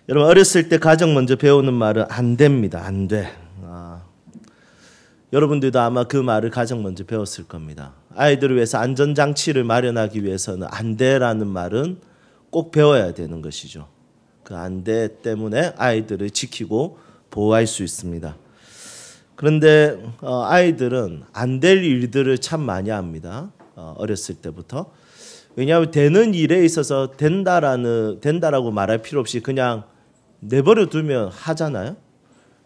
여러분 어렸을 때 가장 먼저 배우는 말은 안 됩니다. 안 돼. 여러분들도 아마 그 말을 가장 먼저 배웠을 겁니다. 아이들을 위해서 안전장치를 마련하기 위해서는 안 돼라는 말은 꼭 배워야 되는 것이죠. 그 안 돼 때문에 아이들을 지키고 보호할 수 있습니다. 그런데 아이들은 안 될 일들을 참 많이 합니다. 어렸을 때부터. 왜냐하면 되는 일에 있어서 된다라고 말할 필요 없이 그냥 내버려 두면 하잖아요.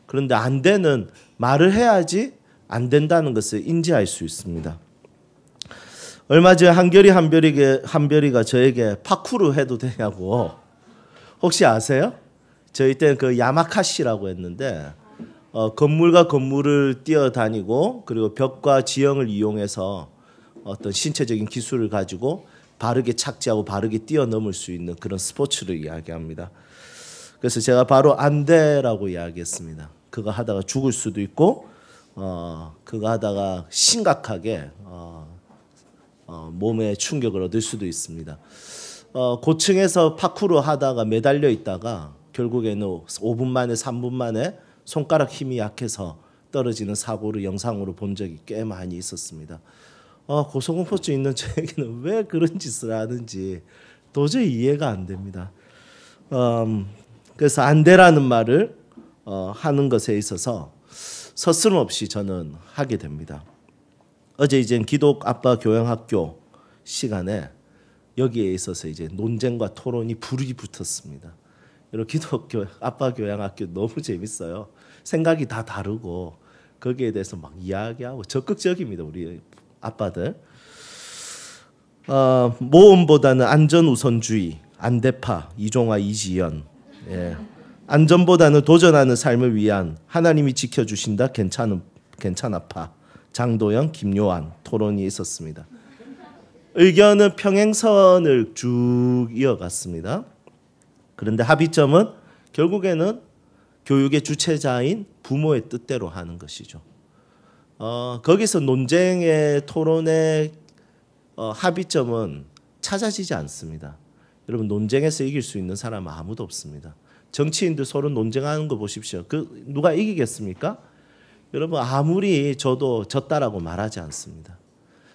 그런데 안 되는 말을 해야지 안 된다는 것을 인지할 수 있습니다. 얼마 전에 한별이가 저에게 파쿠르 해도 되냐고 혹시 아세요? 저희 때는 그 야마카시라고 했는데 건물과 건물을 뛰어다니고 그리고 벽과 지형을 이용해서 어떤 신체적인 기술을 가지고 바르게 착지하고 바르게 뛰어넘을 수 있는 그런 스포츠를 이야기합니다. 그래서 제가 바로 안 돼라고 이야기했습니다. 그거 하다가 죽을 수도 있고 그거 하다가 심각하게 몸에 충격을 얻을 수도 있습니다. 고층에서 파쿠르 하다가 매달려 있다가 결국에는 5분 만에 3분 만에 손가락 힘이 약해서 떨어지는 사고를 영상으로 본 적이 꽤 많이 있었습니다. 고소공포증 있는 저에게는 왜 그런 짓을 하는지 도저히 이해가 안 됩니다. 그래서 안 되라는 말을 하는 것에 있어서 서슴없이 저는 하게 됩니다. 어제 이제 기독 아빠 교양학교 시간에 여기에 있어서 이제 논쟁과 토론이 불이 붙었습니다. 여러분 기독 아빠 교양학교 너무 재밌어요. 생각이 다 다르고 거기에 대해서 막 이야기하고 적극적입니다. 우리 아빠들. 모험보다는 안전 우선주의, 안대파, 이종화, 이지연. 예. 안전보다는 도전하는 삶을 위한 하나님이 지켜주신다 괜찮아파. 장도영, 김요한 토론이 있었습니다. 의견은 평행선을 쭉 이어갔습니다. 그런데 합의점은 결국에는 교육의 주체자인 부모의 뜻대로 하는 것이죠. 거기서 논쟁의 토론의 합의점은 찾아지지 않습니다. 여러분 논쟁에서 이길 수 있는 사람은 아무도 없습니다. 정치인들 서로 논쟁하는 거 보십시오. 누가 이기겠습니까? 여러분 아무리 저도 졌다라고 말하지 않습니다.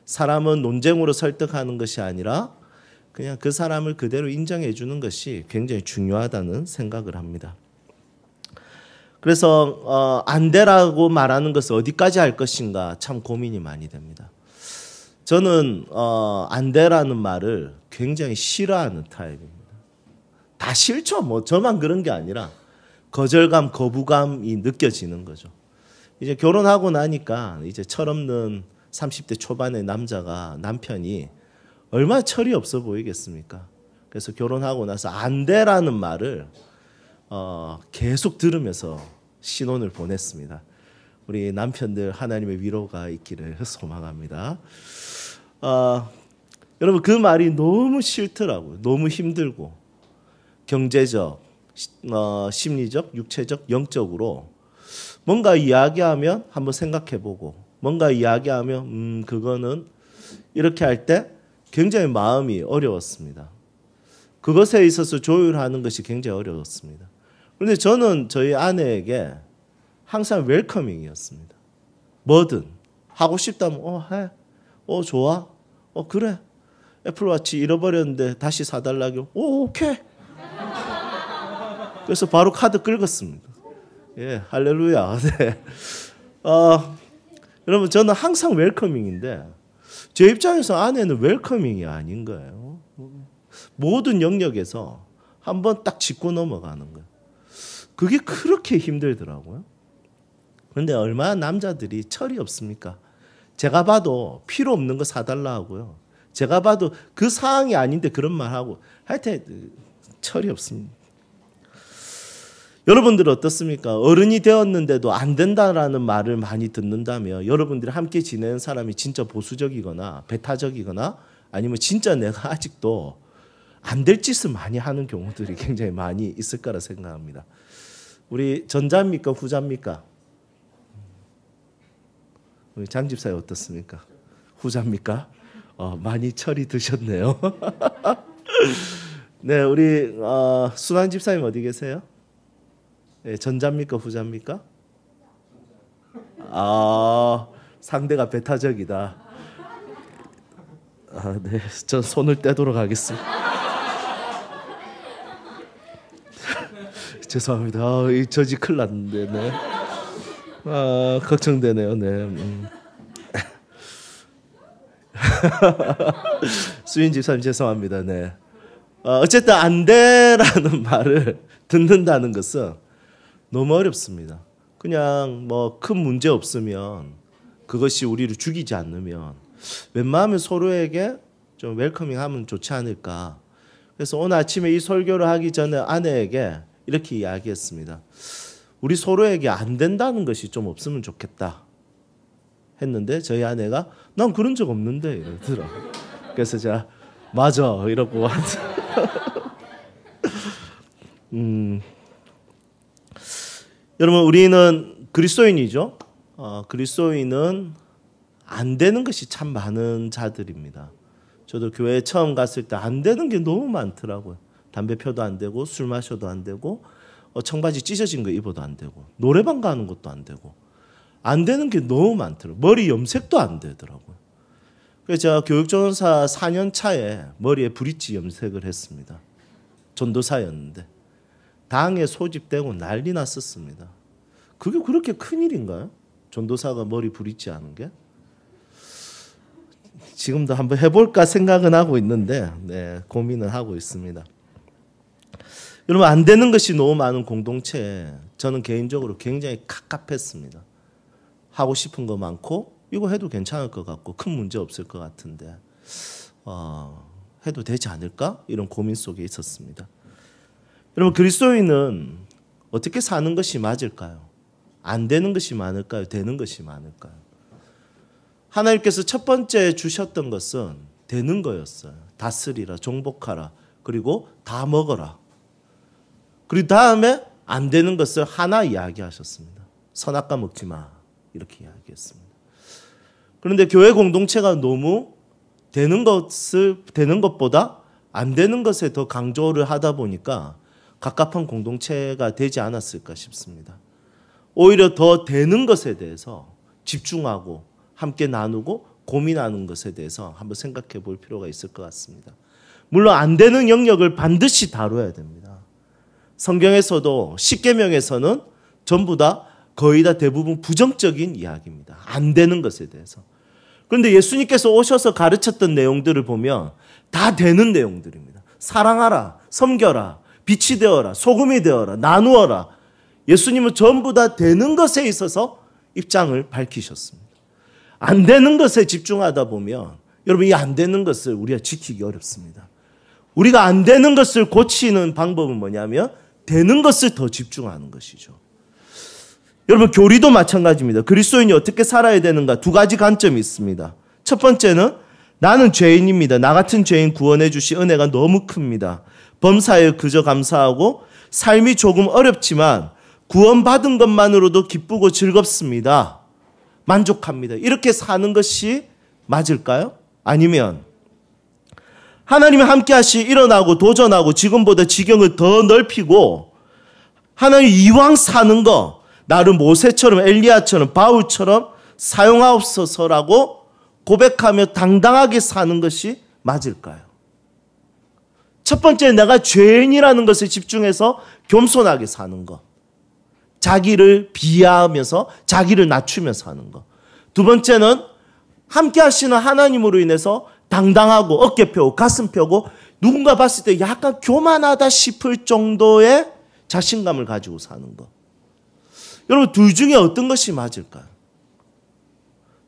사람은 논쟁으로 설득하는 것이 아니라 그냥 그 사람을 그대로 인정해 주는 것이 굉장히 중요하다는 생각을 합니다. 그래서 안 되라고 말하는 것을 어디까지 할 것인가 참 고민이 많이 됩니다. 저는 안 되라는 말을 굉장히 싫어하는 타입입니다. 다 싫죠. 뭐 저만 그런 게 아니라 거절감, 거부감이 느껴지는 거죠. 이제 결혼하고 나니까 이제 철없는 30대 초반의 남편이 얼마나 철이 없어 보이겠습니까? 그래서 결혼하고 나서 안 돼라는 말을 계속 들으면서 신혼을 보냈습니다. 우리 남편들 하나님의 위로가 있기를 소망합니다. 여러분 그 말이 너무 싫더라고요. 너무 힘들고 경제적, 심리적, 육체적, 영적으로 뭔가 이야기하면 한번 생각해보고 뭔가 이야기하면 그거는 이렇게 할 때 굉장히 마음이 어려웠습니다. 그것에 있어서 조율하는 것이 굉장히 어려웠습니다. 그런데 저는 저희 아내에게 항상 웰커밍이었습니다. 뭐든 하고 싶다면 해. 좋아. 그래. 애플워치 잃어버렸는데 다시 사달라고. 오케이. 그래서 바로 카드 긁었습니다. 예, 할렐루야. 네. 여러분 저는 항상 웰커밍인데 제 입장에서 아내는 웰커밍이 아닌 거예요. 모든 영역에서 한번 딱 짚고 넘어가는 거예요. 그게 그렇게 힘들더라고요. 그런데 얼마나 남자들이 철이 없습니까? 제가 봐도 필요 없는 거 사달라 하고요. 제가 봐도 그 상황이 아닌데 그런 말 하고 하여튼 철이 없습니다. 여러분들 어떻습니까? 어른이 되었는데도 안 된다라는 말을 많이 듣는다면 여러분들이 함께 지내는 사람이 진짜 보수적이거나 배타적이거나 아니면 진짜 내가 아직도 안 될 짓을 많이 하는 경우들이 굉장히 많이 있을 거라 생각합니다. 우리 전자입니까? 후자입니까? 우리 장 집사님 어떻습니까? 후자입니까? 많이 철이 드셨네요. 네, 우리 순환 집사님 어디 계세요? 예, 전자입니까 후자입니까? 아, 상대가 배타적이다. 아, 네, 저 손을 떼도록 하겠습니다. 죄송합니다. 아, 이 저지 큰일 났는데, 네. 아, 걱정되네요, 네. 수인 집사님 죄송합니다, 네. 어쨌든 안 돼라는 말을 듣는다는 것은 너무 어렵습니다. 그냥 뭐 큰 문제 없으면 그것이 우리를 죽이지 않으면 웬만하면 서로에게 좀 웰커밍하면 좋지 않을까. 그래서 오늘 아침에 이 설교를 하기 전에 아내에게 이렇게 이야기했습니다. 우리 서로에게 안 된다는 것이 좀 없으면 좋겠다 했는데 저희 아내가 난 그런 적 없는데 이러더라고요. 그래서 제가 맞아 이러고 여러분 우리는 그리스도인이죠. 그리스도인은 안 되는 것이 참 많은 자들입니다. 저도 교회에 처음 갔을 때 안 되는 게 너무 많더라고요. 담배 펴도 안 되고 술 마셔도 안 되고 청바지 찢어진 거 입어도 안 되고 노래방 가는 것도 안 되고 안 되는 게 너무 많더라고요. 머리 염색도 안 되더라고요. 그래서 제가 교육전사 4년 차에 머리에 브릿지 염색을 했습니다. 전도사였는데 당에 소집되고 난리 났었습니다. 그게 그렇게 큰일인가요? 전도사가 머리 브릿지 하는 게? 지금도 한번 해볼까 생각은 하고 있는데 네, 고민을 하고 있습니다. 여러분 안 되는 것이 너무 많은 공동체에 저는 개인적으로 굉장히 갑갑했습니다. 하고 싶은 거 많고 이거 해도 괜찮을 것 같고 큰 문제 없을 것 같은데 해도 되지 않을까? 이런 고민 속에 있었습니다. 여러분 그리스도인은 어떻게 사는 것이 맞을까요? 안 되는 것이 많을까요? 되는 것이 많을까요? 하나님께서 첫 번째 주셨던 것은 되는 거였어요. 다스리라, 종복하라, 그리고 다 먹어라. 그리고 다음에 안 되는 것을 하나 이야기하셨습니다. 선악과 먹지 마. 이렇게 이야기했습니다. 그런데 교회 공동체가 너무 되는 것보다 안 되는 것에 더 강조를 하다 보니까 갑갑한 공동체가 되지 않았을까 싶습니다. 오히려 더 되는 것에 대해서 집중하고 함께 나누고 고민하는 것에 대해서 한번 생각해 볼 필요가 있을 것 같습니다. 물론 안 되는 영역을 반드시 다뤄야 됩니다. 성경에서도 십계명에서는 전부 다 거의 다 대부분 부정적인 이야기입니다. 안 되는 것에 대해서. 그런데 예수님께서 오셔서 가르쳤던 내용들을 보면 다 되는 내용들입니다. 사랑하라, 섬겨라, 빛이 되어라, 소금이 되어라, 나누어라. 예수님은 전부 다 되는 것에 있어서 입장을 밝히셨습니다. 안 되는 것에 집중하다 보면 여러분 이 안 되는 것을 우리가 지키기 어렵습니다. 우리가 안 되는 것을 고치는 방법은 뭐냐면 되는 것을 더 집중하는 것이죠. 여러분 교리도 마찬가지입니다. 그리스도인이 어떻게 살아야 되는가 두 가지 관점이 있습니다. 첫 번째는 나는 죄인입니다. 나 같은 죄인 구원해 주신 은혜가 너무 큽니다. 범사에 그저 감사하고 삶이 조금 어렵지만 구원받은 것만으로도 기쁘고 즐겁습니다. 만족합니다. 이렇게 사는 것이 맞을까요? 아니면 하나님이 함께하시 일어나고 도전하고 지금보다 지경을 더 넓히고 하나님 이왕 사는 거 나를 모세처럼 엘리야처럼 바울처럼 사용하옵소서라고 고백하며 당당하게 사는 것이 맞을까요? 첫 번째 내가 죄인이라는 것에 집중해서 겸손하게 사는 것. 자기를 비하하면서 자기를 낮추면서 하는 것. 두 번째는 함께 하시는 하나님으로 인해서 당당하고 어깨 펴고 가슴 펴고 누군가 봤을 때 약간 교만하다 싶을 정도의 자신감을 가지고 사는 것. 여러분 둘 중에 어떤 것이 맞을까요?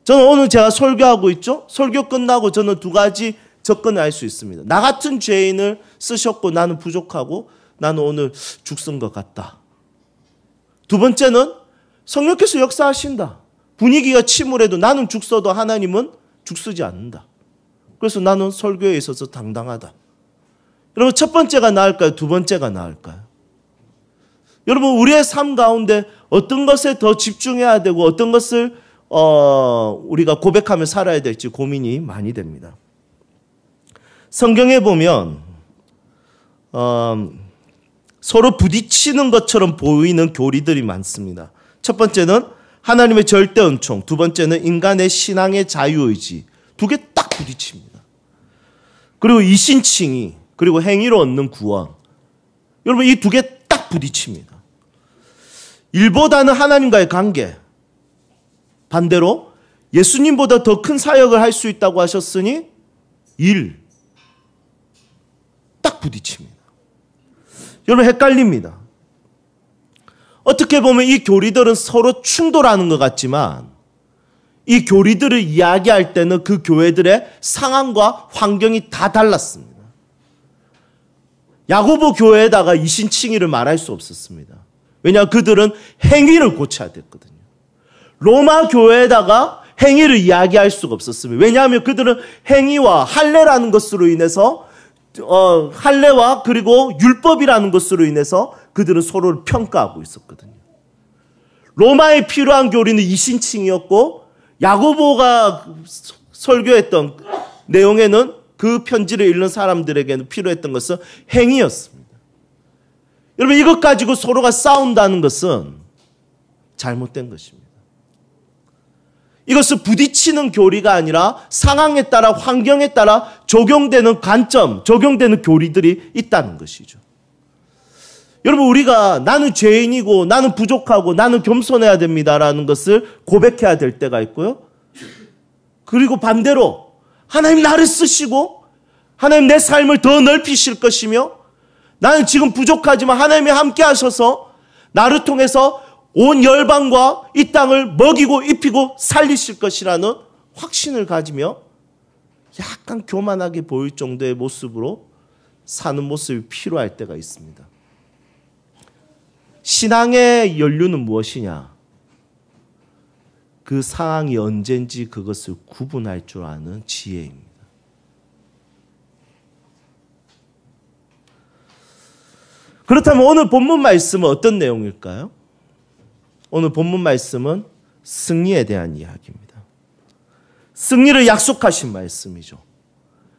저는 오늘 제가 설교하고 있죠? 설교 끝나고 저는 두 가지 접근을 할 수 있습니다. 나 같은 죄인을 쓰셨고 나는 부족하고 나는 오늘 죽순 것 같다. 두 번째는 성령께서 역사하신다. 분위기가 침울해도 나는 죽서도 하나님은 죽쓰지 않는다. 그래서 나는 설교에 있어서 당당하다. 여러분 첫 번째가 나을까요? 두 번째가 나을까요? 여러분 우리의 삶 가운데 어떤 것에 더 집중해야 되고 어떤 것을 우리가 고백하며 살아야 될지 고민이 많이 됩니다. 성경에 보면 서로 부딪히는 것처럼 보이는 교리들이 많습니다. 첫 번째는 하나님의 절대 은총, 두 번째는 인간의 신앙의 자유의지. 두 개 딱 부딪힙니다. 그리고 이신칭의, 그리고 행위로 얻는 구원. 여러분, 이 두 개 딱 부딪힙니다. 일보다는 하나님과의 관계. 반대로 예수님보다 더 큰 사역을 할 수 있다고 하셨으니 일. 딱 부딪힙니다. 여러분, 헷갈립니다. 어떻게 보면 이 교리들은 서로 충돌하는 것 같지만 이 교리들을 이야기할 때는 그 교회들의 상황과 환경이 다 달랐습니다. 야고보 교회에다가 이신칭의를 말할 수 없었습니다. 왜냐하면 그들은 행위를 고쳐야 됐거든요. 로마 교회에다가 행위를 이야기할 수가 없었습니다. 왜냐하면 그들은 행위와 할례라는 것으로 인해서 할례와 그리고 율법이라는 것으로 인해서 그들은 서로를 평가하고 있었거든요. 로마에 필요한 교리는 이신칭이었고 야고보가 설교했던 내용에는 그 편지를 읽는 사람들에게는 필요했던 것은 행위였습니다. 여러분, 이것 가지고 서로가 싸운다는 것은 잘못된 것입니다. 이것은 부딪히는 교리가 아니라 상황에 따라 환경에 따라 적용되는 관점, 적용되는 교리들이 있다는 것이죠. 여러분, 우리가 나는 죄인이고 나는 부족하고 나는 겸손해야 됩니다라는 것을 고백해야 될 때가 있고요. 그리고 반대로 하나님 나를 쓰시고 하나님 내 삶을 더 넓히실 것이며 나는 지금 부족하지만 하나님이 함께 하셔서 나를 통해서 온 열방과 이 땅을 먹이고 입히고 살리실 것이라는 확신을 가지며 약간 교만하게 보일 정도의 모습으로 사는 모습이 필요할 때가 있습니다. 신앙의 연륜은 무엇이냐? 그 상황이 언젠지 그것을 구분할 줄 아는 지혜입니다. 그렇다면 오늘 본문 말씀은 어떤 내용일까요? 오늘 본문 말씀은 승리에 대한 이야기입니다. 승리를 약속하신 말씀이죠.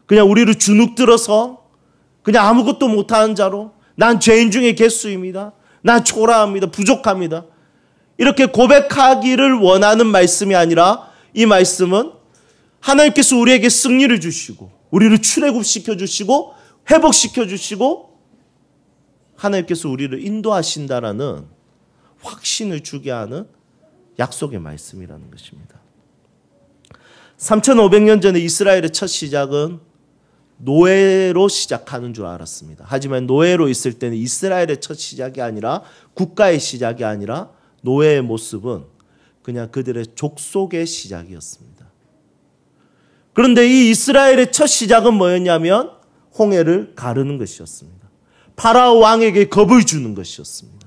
그냥 우리를 주눅들어서 그냥 아무것도 못하는 자로 난 죄인 중에 개수입니다. 난 초라합니다. 부족합니다. 이렇게 고백하기를 원하는 말씀이 아니라 이 말씀은 하나님께서 우리에게 승리를 주시고 우리를 출애굽시켜 주시고 회복시켜 주시고 하나님께서 우리를 인도하신다라는 확신을 주게 하는 약속의 말씀이라는 것입니다. 3500년 전에 이스라엘의 첫 시작은 노예로 시작하는 줄 알았습니다. 하지만 노예로 있을 때는 이스라엘의 첫 시작이 아니라 국가의 시작이 아니라 노예의 모습은 그냥 그들의 족속의 시작이었습니다. 그런데 이 이스라엘의 첫 시작은 뭐였냐면 홍해를 가르는 것이었습니다. 파라오 왕에게 겁을 주는 것이었습니다.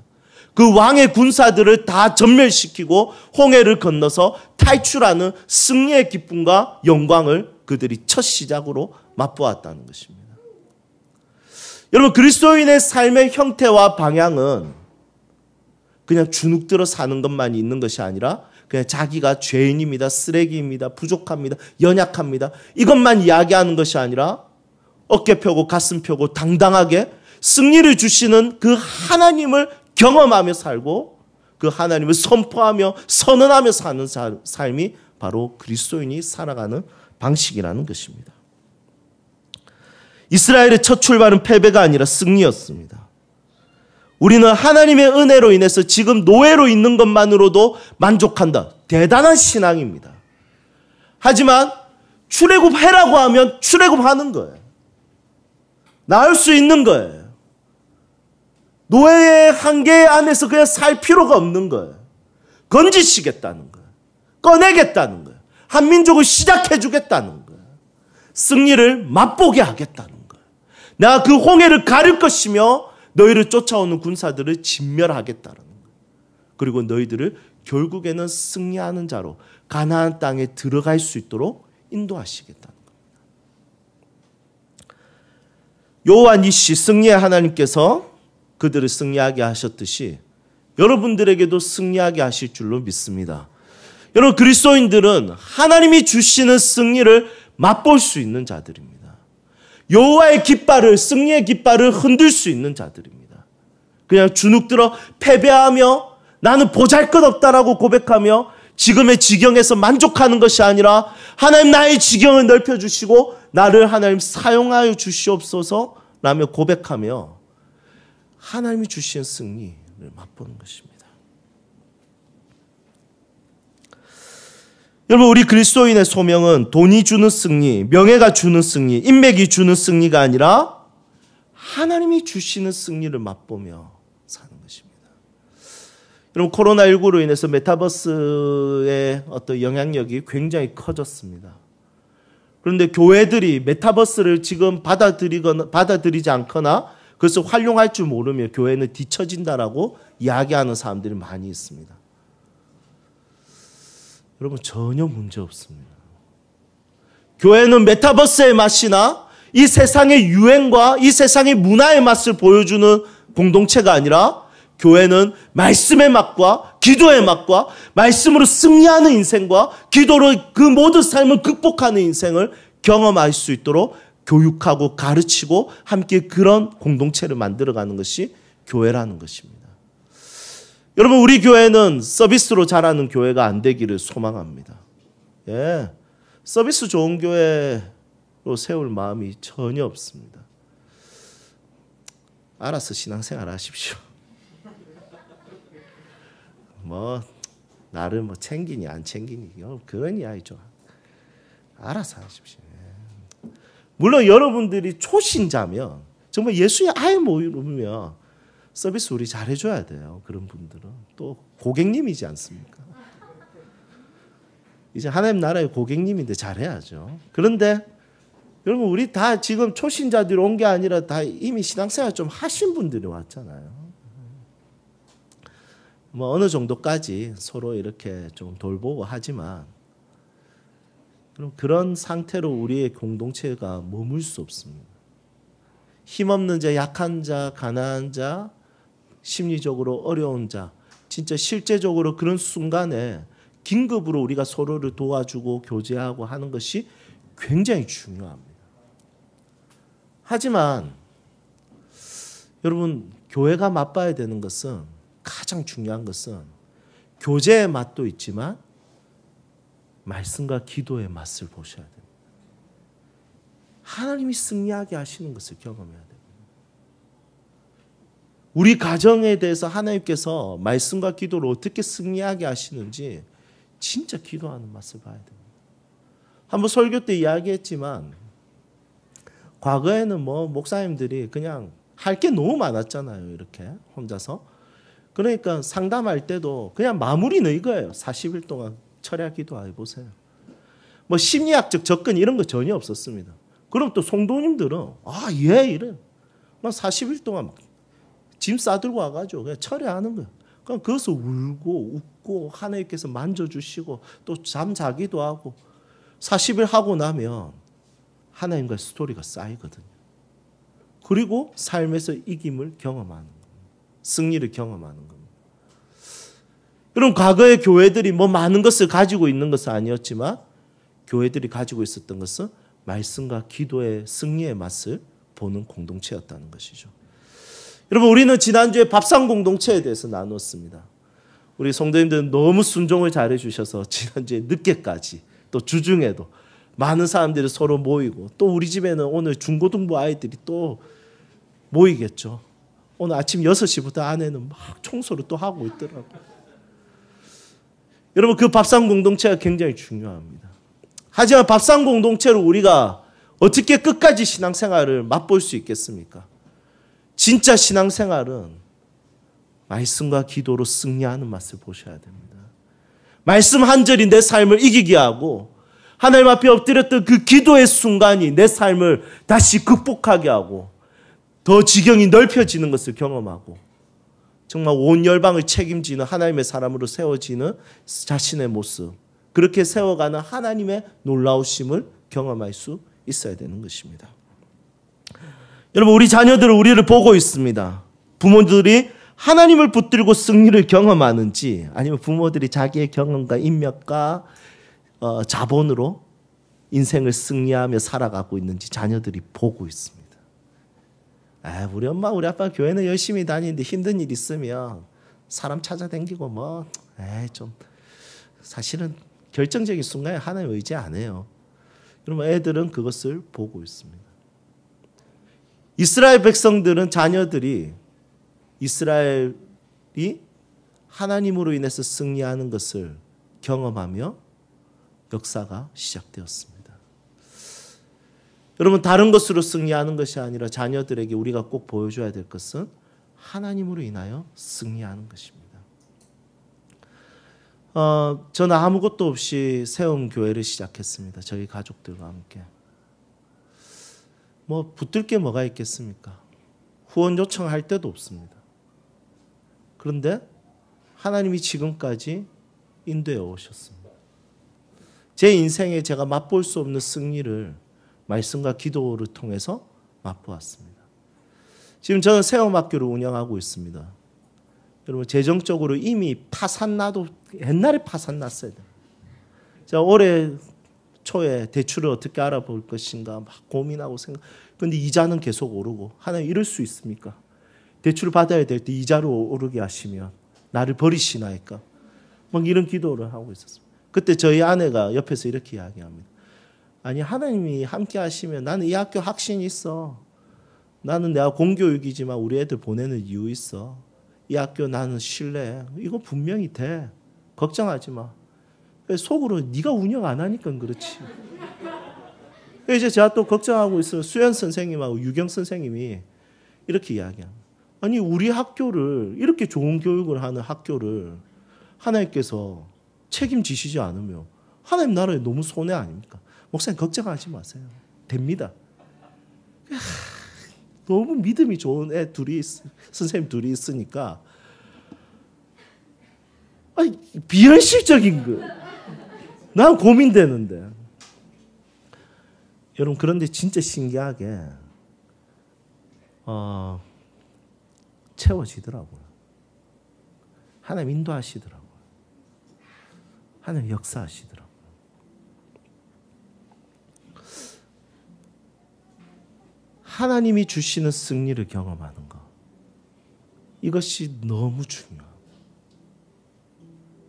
그 왕의 군사들을 다 전멸시키고 홍해를 건너서 탈출하는 승리의 기쁨과 영광을 그들이 첫 시작으로 맛보았다는 것입니다. 여러분, 그리스도인의 삶의 형태와 방향은 그냥 주눅들어 사는 것만 있는 것이 아니라 그냥 자기가 죄인입니다, 쓰레기입니다, 부족합니다, 연약합니다 이것만 이야기하는 것이 아니라 어깨 펴고 가슴 펴고 당당하게 승리를 주시는 그 하나님을 경험하며 살고 그 하나님을 선포하며 선언하며 사는 삶이 바로 그리스도인이 살아가는 방식이라는 것입니다. 이스라엘의 첫 출발은 패배가 아니라 승리였습니다. 우리는 하나님의 은혜로 인해서 지금 노예로 있는 것만으로도 만족한다. 대단한 신앙입니다. 하지만 출애굽해라고 하면 출애굽하는 거예요. 나을 수 있는 거예요. 노예의 한계 안에서 그냥 살 필요가 없는 거예요. 건지시겠다는 거예요. 꺼내겠다는 거예요. 한민족을 시작해 주겠다는 거예요. 승리를 맛보게 하겠다는 거예요. 내가 그 홍해를 가를 것이며 너희를 쫓아오는 군사들을 진멸하겠다는 거예요. 그리고 너희들을 결국에는 승리하는 자로 가나안 땅에 들어갈 수 있도록 인도하시겠다는 겁니다. 요한 이시 승리의 하나님께서 그들을 승리하게 하셨듯이 여러분들에게도 승리하게 하실 줄로 믿습니다. 여러분, 그리스도인들은 하나님이 주시는 승리를 맛볼 수 있는 자들입니다. 여호와의 깃발을, 승리의 깃발을 흔들 수 있는 자들입니다. 그냥 주눅들어 패배하며 나는 보잘것없다라고 고백하며 지금의 지경에서 만족하는 것이 아니라 하나님 나의 지경을 넓혀주시고 나를 하나님 사용하여 주시옵소서 라며 고백하며 하나님이 주신 승리를 맛보는 것입니다. 여러분, 우리 그리스도인의 소명은 돈이 주는 승리, 명예가 주는 승리, 인맥이 주는 승리가 아니라 하나님이 주시는 승리를 맛보며 사는 것입니다. 여러분, 코로나19로 인해서 메타버스의 어떤 영향력이 굉장히 커졌습니다. 그런데 교회들이 메타버스를 지금 받아들이지 않거나 그것을 활용할 줄 모르며 교회는 뒤처진다라고 이야기하는 사람들이 많이 있습니다. 여러분, 전혀 문제 없습니다. 교회는 메타버스의 맛이나 이 세상의 유행과 이 세상의 문화의 맛을 보여주는 공동체가 아니라 교회는 말씀의 맛과 기도의 맛과 말씀으로 승리하는 인생과 기도로 그 모든 삶을 극복하는 인생을 경험할 수 있도록 교육하고 가르치고 함께 그런 공동체를 만들어가는 것이 교회라는 것입니다. 여러분, 우리 교회는 서비스로 자라는 교회가 안 되기를 소망합니다. 예, 서비스 좋은 교회로 세울 마음이 전혀 없습니다. 알아서 신앙생활 하십시오. 나를 챙기니 안 챙기니 그런 이야기죠. 알아서 하십시오. 물론 여러분들이 초신자면 정말 예수에 아예 모르면 서비스 우리 잘해줘야 돼요. 그런 분들은 또 고객님이지 않습니까? 이제 하나님 나라의 고객님인데 잘해야죠. 그런데 여러분, 우리 다 지금 초신자들이 온 게 아니라 다 이미 신앙생활 좀 하신 분들이 왔잖아요. 어느 정도까지 서로 이렇게 좀 돌보고 하지만 그런 상태로 우리의 공동체가 머물 수 없습니다. 힘없는 자, 약한 자, 가난한 자, 심리적으로 어려운 자, 진짜 실제적으로 그런 순간에 긴급으로 우리가 서로를 도와주고 교제하고 하는 것이 굉장히 중요합니다. 하지만 여러분, 교회가 맛봐야 되는 것은, 가장 중요한 것은 교제의 맛도 있지만 말씀과 기도의 맛을 보셔야 됩니다. 하나님이 승리하게 하시는 것을 경험해야 됩니다. 우리 가정에 대해서 하나님께서 말씀과 기도로 어떻게 승리하게 하시는지 진짜 기도하는 맛을 봐야 됩니다. 한번 설교 때 이야기했지만 과거에는 목사님들이 그냥 할 게 너무 많았잖아요. 이렇게 혼자서. 그러니까 상담할 때도 그냥 마무리는 이거예요. 40일 동안 철야 기도해보세요. 심리학적 접근 이런 거 전혀 없었습니다. 그럼 또 성도님들은 이래. 40일 동안 짐 싸들고 와가지고 그냥 철야하는 거예요. 그럼 거기서 울고 웃고 하나님께서 만져주시고 또 잠자기도 하고 40일 하고 나면 하나님과의 스토리가 쌓이거든요. 그리고 삶에서 이김을 경험하는 거예요. 승리를 경험하는 겁니다. 여러분, 과거의 교회들이 많은 것을 가지고 있는 것은 아니었지만 교회들이 가지고 있었던 것은 말씀과 기도의 승리의 맛을 보는 공동체였다는 것이죠. 여러분, 우리는 지난주에 밥상 공동체에 대해서 나눴습니다. 우리 성도님들은 너무 순종을 잘해 주셔서 지난주에 늦게까지 또 주중에도 많은 사람들이 서로 모이고 또 우리 집에는 오늘 중고등부 아이들이 또 모이겠죠. 오늘 아침 6시부터 아내는 막 청소를 또 하고 있더라고요. 여러분, 그 밥상 공동체가 굉장히 중요합니다. 하지만 밥상 공동체로 우리가 어떻게 끝까지 신앙생활을 맛볼 수 있겠습니까? 진짜 신앙생활은 말씀과 기도로 승리하는 맛을 보셔야 됩니다. 말씀 한 절이 내 삶을 이기게 하고 하나님 앞에 엎드렸던 그 기도의 순간이 내 삶을 다시 극복하게 하고 더 지경이 넓혀지는 것을 경험하고 정말 온 열방을 책임지는 하나님의 사람으로 세워지는 자신의 모습, 그렇게 세워가는 하나님의 놀라우심을 경험할 수 있어야 되는 것입니다. 여러분, 우리 자녀들은 우리를 보고 있습니다. 부모들이 하나님을 붙들고 승리를 경험하는지 아니면 부모들이 자기의 경험과 인맥과 자본으로 인생을 승리하며 살아가고 있는지 자녀들이 보고 있습니다. 우리 엄마 우리 아빠 교회는 열심히 다니는데 힘든 일 있으면 사람 찾아다니고 뭐 좀 사실은 결정적인 순간에 하나님 의지 안 해요. 그러면 애들은 그것을 보고 있습니다. 이스라엘 백성들은 자녀들이 이스라엘이 하나님으로 인해서 승리하는 것을 경험하며 역사가 시작되었습니다. 여러분 다른 것으로 승리하는 것이 아니라 자녀들에게 우리가 꼭 보여줘야 될 것은 하나님으로 인하여 승리하는 것입니다. 저는 아무것도 없이 세움 교회를 시작했습니다. 저희 가족들과 함께. 뭐 붙들 게 뭐가 있겠습니까? 후원 요청할 때도 없습니다. 그런데 하나님이 지금까지 인도해 오셨습니다. 제 인생에 제가 맛볼 수 없는 승리를 말씀과 기도를 통해서 맛보았습니다. 지금 저는 세움학교를 운영하고 있습니다. 여러분 재정적으로 이미 파산나도 옛날에 파산났어야 돼요. 제가 올해 초에 대출을 어떻게 알아볼 것인가 막 고민하고 그런데 이자는 계속 오르고 하나님 이럴 수 있습니까? 대출을 받아야 될 때 이자를 오르게 하시면 나를 버리시나이까? 막 이런 기도를 하고 있었습니다. 그때 저희 아내가 옆에서 이렇게 이야기합니다. 아니 하나님이 함께 하시면 나는 이 학교 확신이 있어. 나는 내가 공교육이지만 우리 애들 보내는 이유 있어. 이 학교 나는 신뢰해. 이거 분명히 돼. 걱정하지 마. 속으로 네가 운영 안 하니까 그렇지. 이제 제가 또 걱정하고 있어요. 수연 선생님하고 유경 선생님이 이렇게 이야기합니다. 아니 우리 학교를 이렇게 좋은 교육을 하는 학교를 하나님께서 책임지시지 않으면 하나님 나라에 너무 손해 아닙니까? 목사님 걱정하지 마세요. 됩니다. 너무 믿음이 좋은 애 둘이 선생님 둘이 있으니까 아니 비현실적인 거. 난 고민되는데. 여러분 그런데 진짜 신기하게 채워지더라고요. 하나님 인도하시더라고요. 하나님 역사하시더라고요. 하나님이 주시는 승리를 경험하는 것. 이것이 너무 중요합니다.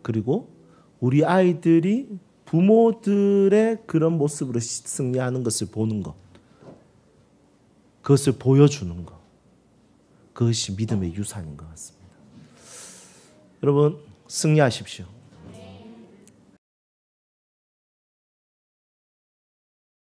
그리고 우리 아이들이 부모들의 그런 모습으로 승리하는 것을 보는 것. 그것을 보여주는 것. 그것이 믿음의 유산인 것 같습니다. 여러분 승리하십시오.